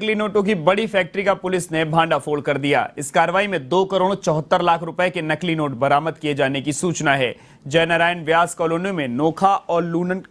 नकली नोटों की बड़ी फैक्ट्री का पुलिस ने भांडाफोड़ कर दिया। इस कार्रवाई में 2 करोड़ 74 लाख रुपए के नकली नोट बरामद किए जाने की सूचना है। जयनारायण व्यास कॉलोनी में नोखा और लूनन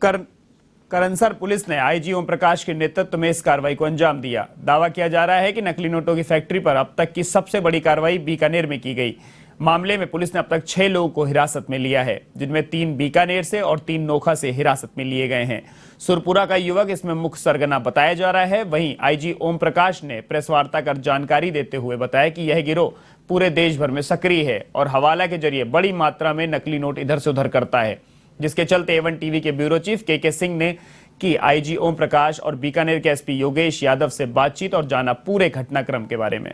करनसर पुलिस ने आईजी ओम प्रकाश के नेतृत्व में इस कार्रवाई को अंजाम दिया। दावा किया जा रहा है कि नकली नोटों की फैक्ट्री पर अब तक की सबसे बड़ी कार्रवाई बीकानेर में की गई। मामले में पुलिस ने अब तक 6 लोगों को हिरासत में लिया है, जिनमें 3 बीकानेर से और 3 नोखा से हिरासत में लिए गए हैं। सुरपुरा का युवक इसमें मुख्य सरगना बताया जा रहा है। वहीं आईजी ओम प्रकाश ने प्रेस वार्ता कर जानकारी देते हुए बताया कि यह गिरोह पूरे देश भर में सक्रिय है और हवाला के जरिए बड़ी मात्रा में नकली नोट इधर से उधर करता है, जिसके चलते A1 टीवी के ब्यूरो चीफ के सिंह ने की आईजी ओम प्रकाश और बीकानेर के एसपी योगेश यादव से बातचीत और जाना पूरे घटनाक्रम के बारे में।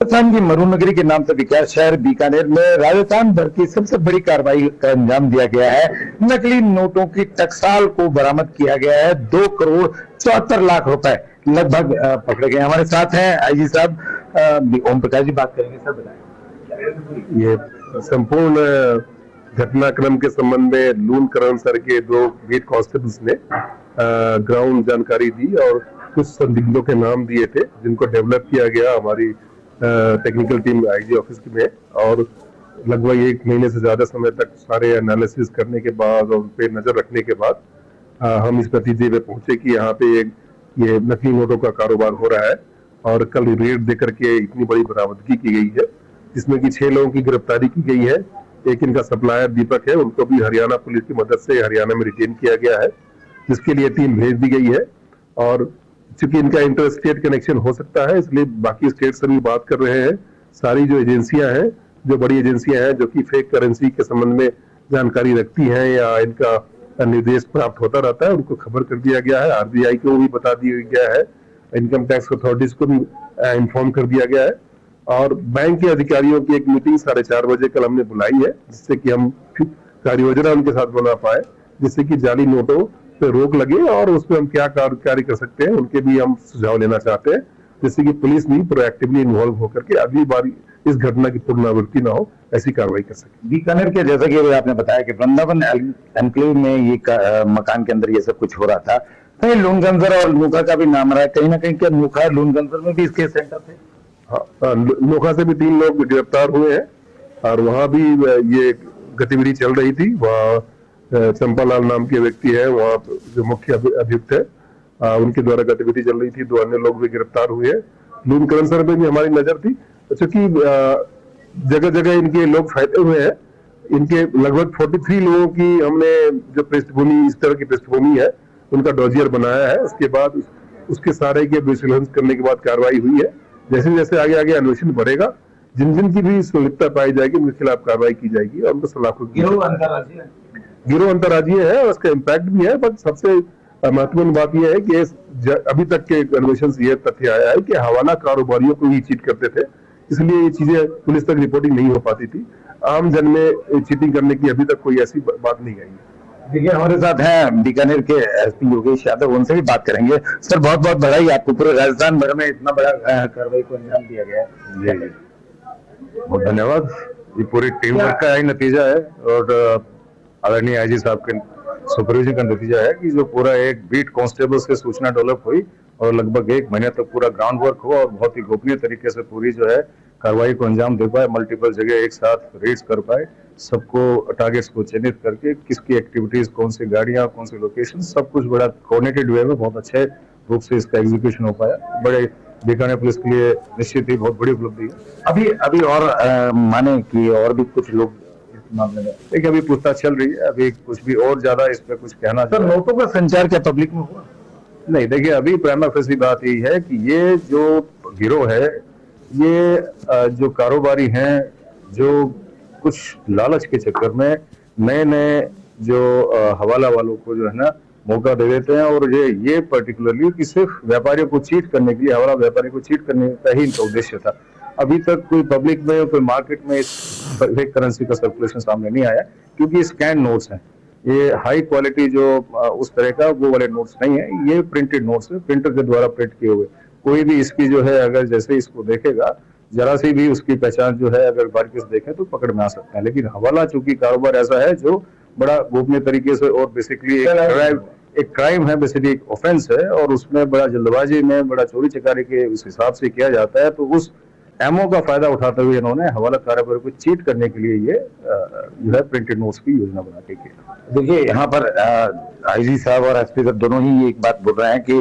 राजस्थान की मरुनगरी के नाम से विख्यात शहर बीकानेर में राजस्थान भर की सबसे बड़ी कार्रवाई का अंजाम दिया गया है। नकली नोटों की टकसाल को बरामद किया गया है। 2 करोड़ 74 लाख रुपए लगभग पकड़े गए। हमारे साथ हैं आईजी साहब ओम प्रकाश जी, बात करेंगे। सर बताएं। ये संपूर्ण घटनाक्रम के संबंध में लून करनसर के 2 बीट कांस्टेबल्स ने ग्राउंड जानकारी दी और कुछ संदिग्धों के नाम दिए थे, जिनको डेवलप किया गया हमारी टेक्निकल टीम आईजी ऑफिस में। और लगभग 1 महीने से ज्यादा समय तक सारे एनालिसिस करने के बाद और उन पे नजर रखने के बाद हम इस नतीजे पे पहुंचे कि यहाँ पे ये नकली नोटों का कारोबार हो रहा है। और कल रेड देकर के इतनी बड़ी बरामदगी की गई है, जिसमें कि 6 लोगों की गिरफ्तारी की गई है। एक इनका सप्लायर दीपक है, उनको भी हरियाणा पुलिस की मदद से हरियाणा में रिटेन किया गया है, जिसके लिए टीम भेज दी गई है। और चूंकि इनका इंटर स्टेट कनेक्शन हो सकता है, इसलिए बाकी स्टेट से भी बात कर रहे हैं। सारी जो एजेंसियां हैं, जो बड़ी एजेंसियां हैं जो कि फेक करेंसी के संबंध में जानकारी रखती हैं या इनका निर्देश प्राप्त होता रहता है, उनको खबर कर दिया गया है। आरबीआई को भी बता दिया गया है, इनकम टैक्स अथॉरिटीज को भी इन्फॉर्म कर दिया गया है। और बैंक के अधिकारियों की एक मीटिंग 4:30 बजे कल हमने बुलाई है, जिससे कि हम कार्य योजना उनके साथ बना पाए, जिससे कि जाली नोटों पे रोक लगे और उसमें हम क्या कार्य कर सकते हैं, उनके भी हम सुझाव लेना चाहते हैं, जिससे कि पुलिस भी प्रोएक्टिवली इन्वॉल्व होकर के अगली बार इस घटना की पुनरावृत्ति ना हो, ऐसी कार्रवाई कर सके। बीकानेर के जैसा कि आपने बताया कि वृंदावन एनक्लेव में ये मकान के अंदर ये सब कुछ हो रहा था। कहीं लूनगंजर और नोखा का भी नाम रहा है, कहीं ना कहीं क्या नोखा लूनगंजर में भी इसके सेंटर थे? हाँ, नोखा से भी 3 लोग गिरफ्तार हुए हैं और वहां भी ये गतिविधि चल रही थी। वहाँ चंपालाल नाम के व्यक्ति है, वहाँ जो मुख्य अभियुक्त है, उनके द्वारा गतिविधि चल रही थी। 2 अन्य लोग भी गिरफ्तार हुए हैं। लून करनसर में भी हमारी नजर थी, क्योंकि जगह जगह इनके लोग फैले हुए हैं। इनके लगभग 43 लोगों की हमने जो पृष्ठभूमि, इस तरह की पृष्ठभूमि है, उनका डॉजियर बनाया है। उसके बाद उसके सारे के विजिलेंस करने के बाद कार्रवाई हुई है। जैसे जैसे आगे आगे अन्वेषण बढ़ेगा, जिन जिन की भी संलिप्तता पाई जाएगी उनके खिलाफ कार्रवाई की जाएगी और उनको सलाखों गिरोह अंतर्राज्यीय है और उसका इम्पैक्ट भी है। बट सबसे महत्वपूर्ण बात यह है कि अभी तक के अन्वेषण से यह तथ्य आया है कि हवाला कारोबारियों को ही चीट करते थे, इसलिए ये चीजें पुलिस तक रिपोर्टिंग नहीं हो पाती थी। आम जन में चीटिंग करने की अभी तक कोई ऐसी बात नहीं आई। देखिए, हमारे साथ हैं बीकानेर के एसपी योगेश यादव, उनसे भी बात करेंगे। सर, बहुत बहुत बधाई आपको, पूरे राजस्थान भर में इतना बड़ा कार्रवाई को अंजाम दिया गया है। जी, बहुत धन्यवाद। ये पूरी टीम वर्क का ही नतीजा है और आदरणीय आईजी साहब के सुपरविजन का नतीजा है कि जो पूरा एक बीट कांस्टेबल से सूचना डेवलप हुई और लगभग 1 महीने तक पूरा ग्राउंड वर्क हुआ और बहुत ही गोपनीय तरीके से पूरी जो है कार्रवाई को अंजाम दे पाए। मल्टीपल जगह एक साथ रेड्स कर पाए, सबको टारगेट्स को चिन्हित करके किसकी एक्टिविटीज, कौन सी गाड़ियां, कौन सी लोकेशन, सब कुछ बड़ा कोऑर्डिनेटेड वे में बहुत अच्छे रूप से इसका एग्जीक्यूशन हो पाया। बड़े बीकानेर पुलिस के लिए निश्चित ही बहुत बड़ी उपलब्धि है। अभी और माने कि और भी कुछ लोग इस मामले में, देखिए अभी पूछताछ चल रही है, अभी कुछ भी और ज्यादा इस पे कुछ कहना। सर, नोटों का संचार क्या पब्लिक में हुआ? नहीं, देखिए अभी प्राइमा फेसी बात यही है कि ये जो गिरोह है, ये जो कारोबारी हैं, जो कुछ लालच के चक्कर में नए नए जो हवाला वालों को जो है ना मौका दे देते हैं और ये पर्टिकुलरली कि सिर्फ व्यापारियों को चीट करने के लिए, हवाला व्यापारियों को चीट करने का ही इनका उद्देश्य था। अभी तक कोई पब्लिक में, कोई मार्केट में इस फेक करेंसी का सर्कुलेशन सामने नहीं आया, क्योंकि स्कैन नोट्स हैं। ये हाई क्वालिटी जो उस तरह का वो वाले नोट्स नहीं है, ये प्रिंटेड नोट्स है, प्रिंटर के द्वारा प्रिंट किए हुए। कोई भी इसकी जो है अगर जैसे इसको देखेगा, जरा सी भी उसकी पहचान जो है अगर बारीकी से देखें तो पकड़ में आ सकता है। लेकिन हवाला चूंकि कारोबार ऐसा है जो बड़ा गोपनीय तरीके से, और बेसिकली एक क्राइम है, बेसिकली एक ऑफेंस है, और उसमें बड़ा जल्दबाजी में बड़ा चोरी चकारी के उस हिसाब से किया जाता है। तो उस एमओ का फायदा उठाते हुए इन्होंने हवाला कारोबार को चीट करने के लिए ये जो है प्रिंटेड नोट्स की योजना बना के किया। देखिए यहाँ पर आईजी साहब और एसपी साहब दोनों ही एक बात बोल रहे हैं कि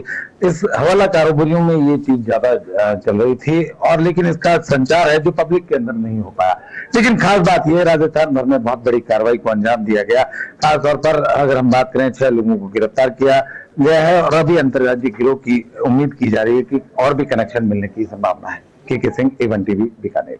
इस हवाला कारोबारियों में ये चीज ज्यादा चल रही थी, और लेकिन इसका संचार है जो पब्लिक के अंदर नहीं हो पाया। लेकिन खास बात यह राजस्थान भर में बहुत बड़ी कार्रवाई को अंजाम दिया गया। खासतौर पर अगर हम बात करें 6 लोगों को गिरफ्तार किया गया है, और अभी अंतर्राज्यीय गिरोह की उम्मीद की जा रही है कि और भी कनेक्शन मिलने की संभावना है। के सिंह, A1 टीवी, बीकानेर।